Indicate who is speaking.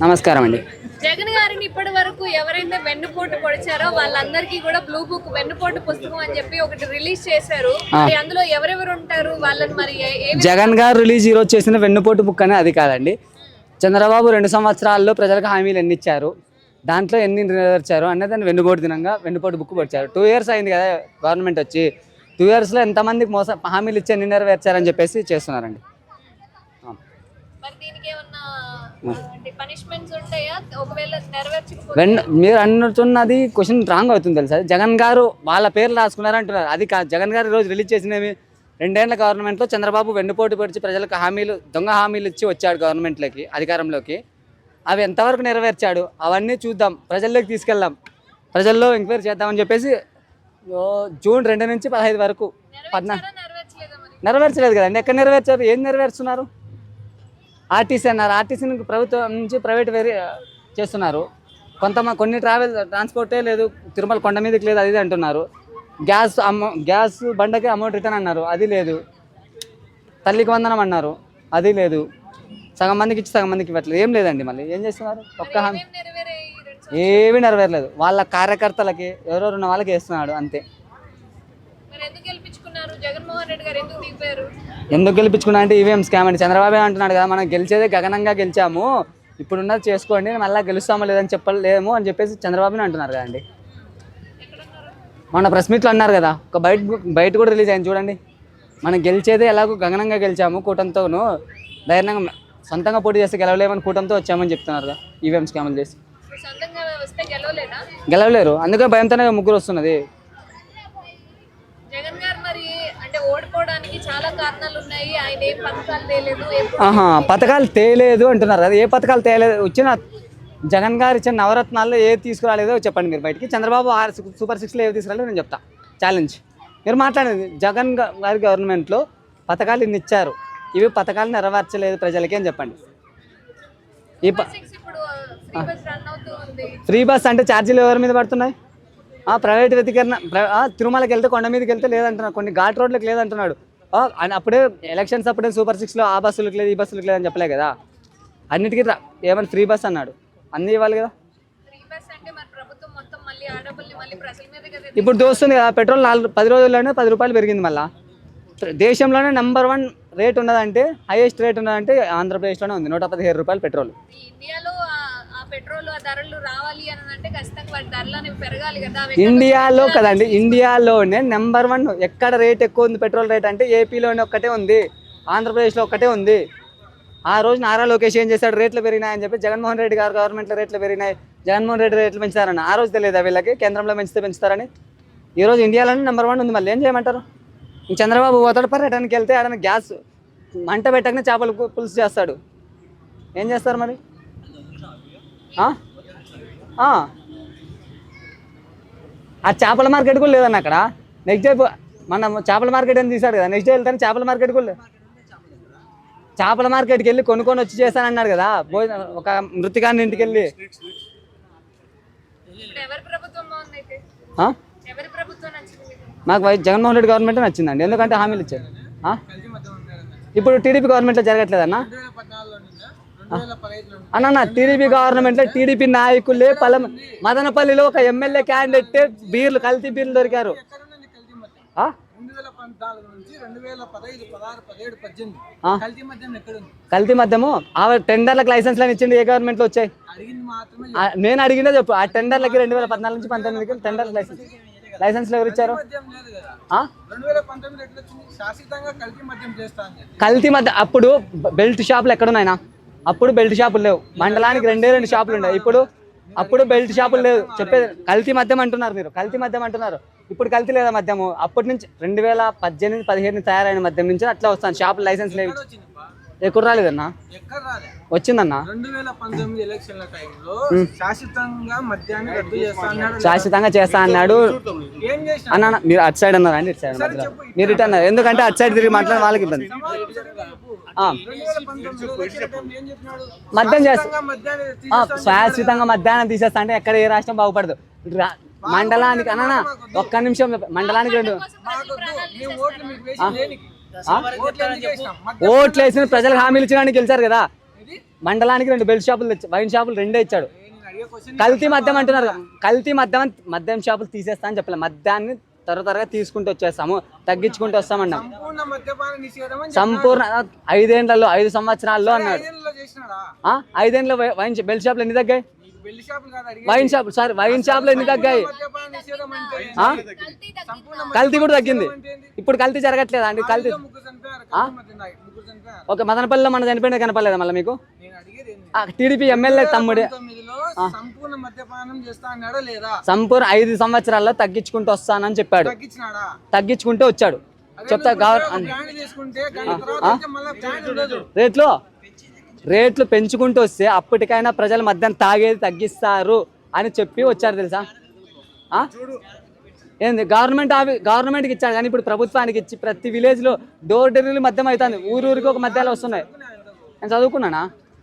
Speaker 1: నమస్కారం అండి.
Speaker 2: జగన్ గారిని ఇప్పటి వరకు ఎవరైతే వెన్నుపోటు పొడిచారో వాళ్ళందరికీ కూడా బ్లూ బుక్ వెన్నుపోటు పుస్తకం అని చెప్పి ఒకటి రిలీజ్ చేశారు. అందులో ఎవరెవరు ఉంటారు వాళ్ళని మరి
Speaker 1: జగన్ గారు రిలీజ్ ఈరోజు చేసిన వెన్నుపోటు బుక్ అనేది అది కాదండి. చంద్రబాబు 2 సంవత్సరాల్లో ప్రజలకు హామీలు ఎన్ని ఇచ్చారు, దాంట్లో ఎన్ని నెరవేర్చారు అనేది దాన్ని వెన్నుపోటు దినంగా వెన్నుపోటు బుక్ పొడిచారు. 2 years అయింది కదా గవర్నమెంట్ వచ్చి. 2 yearsలో ఎంతమందికి హామీలు ఇచ్చి ఎన్ని నెరవేర్చారని చెప్పేసి చేస్తున్నారండి. మీరు అన్నట్టున్నది క్వశ్చన్ రాంగ్ అవుతుంది తెలుసా. జగన్ గారు వాళ్ళ పేర్లు రాసుకున్నారు అంటున్నారు, అది కాదు. జగన్ గారు ఈరోజు రిలీజ్ చేసినవి 2 ఏళ్ల గవర్నమెంట్లో చంద్రబాబు వెన్నుపోటు పొడిచి ప్రజలకు దొంగ హామీలు ఇచ్చి వచ్చాడు గవర్నమెంట్లోకి, అధికారంలోకి. అవి ఎంతవరకు నెరవేర్చాడు అవన్నీ చూద్దాం, ప్రజల్లోకి తీసుకెళ్దాం, ప్రజల్లో ఎంక్వైరీ చేద్దామని చెప్పేసి జూన్ 2 నుంచి 15 వరకు 14 నెరవేర్చలేదు కదండి. ఎక్కడ నెరవేర్చారు, ఏం నెరవేరుస్తున్నారు? ఆర్టీసీ అన్నారు, ఆర్టీసీని ప్రభుత్వం నుంచి ప్రైవేట్ చేస్తున్నారు. కొన్ని ట్రాన్స్పోర్టే లేదు, తిరుమల కొండ మీదకి లేదు, అది అంటున్నారు. గ్యాస్ బండకి అమౌంట్ రిటర్న్ అన్నారు, అది లేదు. తల్లికి వందనం అన్నారు, అది లేదు. సగం మందికి ఇచ్చి సగం మందికి ఇవ్వట్లేదు, ఏం లేదండి. మళ్ళీ ఏం చేస్తున్నారు? ఒక్క హామీ ఏమీ నెరవేరలేదు. వాళ్ళ కార్యకర్తలకి ఎవరెవరు ఉన్న వాళ్ళకి వేస్తున్నాడు అంతే. ఎందుకు గెలిపించుకున్నా అంటే ఈవీఎం స్కామ్ అండి. చంద్రబాబు అంటున్నాడు కదా, మనం గెలిచేదే గగనంగా గెలిచాము, ఇప్పుడున్నది చేసుకోండి, మళ్ళీ గెలుస్తామో లేదని చెప్పలేము అని చెప్పేసి చంద్రబాబుని అంటున్నారు కదండి. మన ప్రెస్ మీట్లో అన్నారు కదా, ఒక బయట కూడా రిలీజ్ అయింది చూడండి. మనం గెలిచేదే ఎలాగో గగనంగా గెలిచాము, కూటమితోనూ ధైర్యంగా సొంతంగా పోటీ చేస్తే గెలవలేమని కూటమితో వచ్చామని చెప్తున్నారు కదా. ఈవీఎం స్కామ్లు చేసి గెలవలేరు, అందుకే భయంతోనే ముగ్గురు వస్తున్నది. పథకాలు తేలేదు అంటున్నారు కదా. ఏ పథకాలు తేలేదు? వచ్చిన జగన్ గారు ఇచ్చిన నవరత్నాల్లో ఏది తీసుకురాలేదో చెప్పండి మీరు బయటికి. చంద్రబాబు సూపర్ 6లో ఏవి తీసుకురాలేదో నేను చెప్తా, ఛాలెంజ్. మీరు మాట్లాడేది జగన్ గారి గవర్నమెంట్లో పథకాలు ఇన్ని ఇచ్చారు, ఇవి పథకాలు నెరవేర్చలేదు ప్రజలకి అని చెప్పండి. ఫ్రీ బస్ అంటే ఛార్జీలు ఎవరి మీద పడుతున్నాయి? ప్రైవేట్ వ్యతికరణ. తిరుమలకి వెళ్తే కొండ మీదకి వెళ్తే లేదంటున్నాడు, కొన్ని ఘాట్ రోడ్లకు లేదంటున్నాడు. అప్పుడే ఎలక్షన్స్ అప్పుడే సూపర్ 6లో ఆ బస్సులకు లేదు, ఈ బస్సులకు లేదని చెప్పలే కదా. అన్నిటికీ ఏమైనా ఫ్రీ బస్ అన్నాడు, అన్నీ ఇవ్వాలి కదా. ఇప్పుడు దోస్తుంది కదా, పెట్రోల్ 10 రోజుల్లోనే 10 రూపాయలు పెరిగింది. మళ్ళీ దేశంలోనే నెంబర్ 1 రేట్ ఉన్నదంటే, హైయెస్ట్ రేట్ ఉన్నదంటే ఆంధ్రప్రదేశ్లోనే ఉంది, 117 రూపాయలు పెట్రోల్. ఇండియాలో కదండి, ఇండియాలోనే నెంబర్ 1. ఎక్కడ రేట్ ఎక్కువ ఉంది పెట్రోల్ రేట్ అంటే ఏపీలోనే ఒక్కటే ఉంది, ఆంధ్రప్రదేశ్లో ఒక్కటే ఉంది. ఆ రోజు నారా లోకేష్ ఏం చేశాడు, రేట్లు పెరిగినాయని చెప్పి జగన్మోహన్ రెడ్డి గారు గవర్నమెంట్లో రేట్లు పెరిగినాయి, జగన్మోహన్ రెడ్డి రేట్లు పెంచుతారని ఆ రోజు తెలియదా వీళ్ళకి, కేంద్రంలో పెంచుతారని. ఈరోజు ఇండియాలోనే నెంబర్ 1 ఉంది, మళ్ళీ ఏం చేయమంటారు? చంద్రబాబు పోతాడు పర్యటనకి వెళ్తే ఆడ గ్యాస్ మంట పెట్టకనే చేపలు పులుసు చేస్తాడు, ఏం చేస్తారు మరి? ఆ చేపల మార్కెట్ కూడా లేదన్న అక్కడ. నెక్స్ట్ డే మన చేపల మార్కెట్ అని తీశాడు కదా, నెక్స్ట్ డే వెళ్తాను చేపల మార్కెట్ కూడా లేదు. చేపల మార్కెట్కి వెళ్ళి కొనుక్కొని వచ్చి చేస్తానన్నాడు కదా, ఒక మృతికాన్ని ఇంటికి వెళ్ళి. నాకు జగన్మోహన్ రెడ్డి గవర్నమెంట్ నచ్చిందండి, ఎందుకంటే హామీలు ఇచ్చారు. ఇప్పుడు టీడీపీ గవర్నమెంట్లో జరగట్లేదన్నా అన్న. టీడీపీ గవర్నమెంట్లో టీడీపీ నాయకులే మదనపల్లిలో ఒక ఎమ్మెల్యే క్యాండిడేట్ కల్తీ బీర్లు దొరికారు. కల్తీ మద్యము ఆ టెండర్లకు లైసెన్స్ లని ఇచ్చింది, ఏ గవర్నమెంట్లో వచ్చాయి? నేను అడిగిందే చెప్పు. ఆ టెండర్లకి 2014 నుంచి 2019 టెండర్ లైసెన్స్లు ఎవరు ఇచ్చారు? కల్తీ మద్యం అప్పుడు బెల్ట్ షాపులు ఎక్కడున్నాయినా? అప్పుడు బెల్ట్ షాపులు లేవు, మండలానికి 2 షాపులు ఉన్నాయి. అప్పుడు బెల్ట్ షాపులు లేవు. చెప్పేది కల్తీ మద్యం అంటున్నారు మీరు, కల్తీ మద్యం అంటున్నారు. ఇప్పుడు కల్తీ లేదా మద్యము? అప్పటి నుంచి 2018-17 తయారైన మద్యం నుంచి అట్లా వస్తాను. షాపులు లైసెన్స్ లేవు. ఎక్కడ రాలేదన్నా? వచ్చిందన్నా
Speaker 3: 2019 ఎలక్షన్ల టైంలో
Speaker 1: శాశ్వతంగా చేస్తా అన్నాడు అన్న. మీరు అటు సైడ్ అన్నారు అండి, ఇటు సైడ్ మీరు ఇటు అన్నారు, ఎందుకంటే అటు సైడ్ తిరిగి మాట్లాడిన వాళ్ళకి ఇబ్బంది. మద్యం చేస్తా శాశ్వతంగా మధ్యాహ్నం తీసేస్తా అంటే ఎక్కడ ఏ రాష్ట్రం బాగుపడదు. మండలానికి అన్న ఒక్క నిమిషం, మండలానికి 2 ఓట్లు వేసిన ప్రజలకు హామీలు ఇచ్చడానికి గెలిచారు కదా. మండలానికి 2 బెల్ట్ షాపులు వైన్ షాపులు 2 ఇచ్చాడు.
Speaker 3: నేను అడిగే క్వశ్చన్
Speaker 1: కల్తీ మద్యం అంటున్నారు. కల్తీ మద్యం షాపులు తీసేస్తా అని చెప్పలే. మద్యాన్ని త్వరగా తీసుకుంటూ వచ్చేస్తాము, తగ్గించుకుంటూ వస్తామన్నాం.
Speaker 3: సంపూర్ణ మద్యపాన నిషేధం అని
Speaker 1: సంపూర్ణ 5 సంవత్సరాల్లో అన్నాడు.
Speaker 3: 5 ఏళ్ళలో చేసినాడా?
Speaker 1: 5 ఏళ్ళలో వైన్ బెల్ట్ షాపులు ఎన్ని తగ్గాయి?
Speaker 3: నీకు బెల్ట్ షాపులు కాదు అడిగే.
Speaker 1: వైన్ షాపులు ఎన్ని తగ్గాయి?
Speaker 3: మద్యపాన నిషేధం అంటే
Speaker 2: కల్తీ
Speaker 3: సంపూర్ణ
Speaker 1: కల్తీ కూడా తగ్గింది. ఇప్పుడు కల్తీ జరగట్లేదా అండి? కల్తీ
Speaker 3: ముగ్గురు చనిపోయారు, కల్తీ మద్యం తాగి ముగ్గురు చనిపోయారు.
Speaker 1: ఒక మదనపల్లిలో మన చనిపోయిన కనపడలేదా మళ్ళీ మీకు?
Speaker 3: నేను అడిగేది ఏంది?
Speaker 1: టీడీపీ ఎమ్మెల్యే తమ్ముడే
Speaker 3: 2019లో సంపూర్ణ మద్యపానం చేస్తా అన్నాడా లేదా?
Speaker 1: సంపూర్ణ 5 సంవత్సరాల్లో తగ్గించుకుంటూ వస్తానని చెప్పాడు.
Speaker 3: తగ్గించినాడా?
Speaker 1: తగ్గించుకుంటూ వచ్చాడు. చెప్తా
Speaker 3: బ్రాండ్ చేసుకుంటే గంట తర్వాత వచ్చే మళ్ళా బ్రాండ్ ఉండదు.
Speaker 1: రేట్లు పెంచుకుంటూ వస్తే అప్పటికైనా ప్రజలు మద్యం తాగేది తగ్గిస్తారు అని చెప్పి వచ్చారు తెలుసా? ఏంది గవర్నమెంట్కి ఇచ్చాడు కానీ ఇప్పుడు ప్రభుత్వానికి ఇచ్చి ప్రతి విలేజ్లో డోర్ డెలివరీ మద్యం అవుతుంది. ఊరికి ఒక మద్యాలు వస్తున్నాయి. నేను చదువుకున్నానా?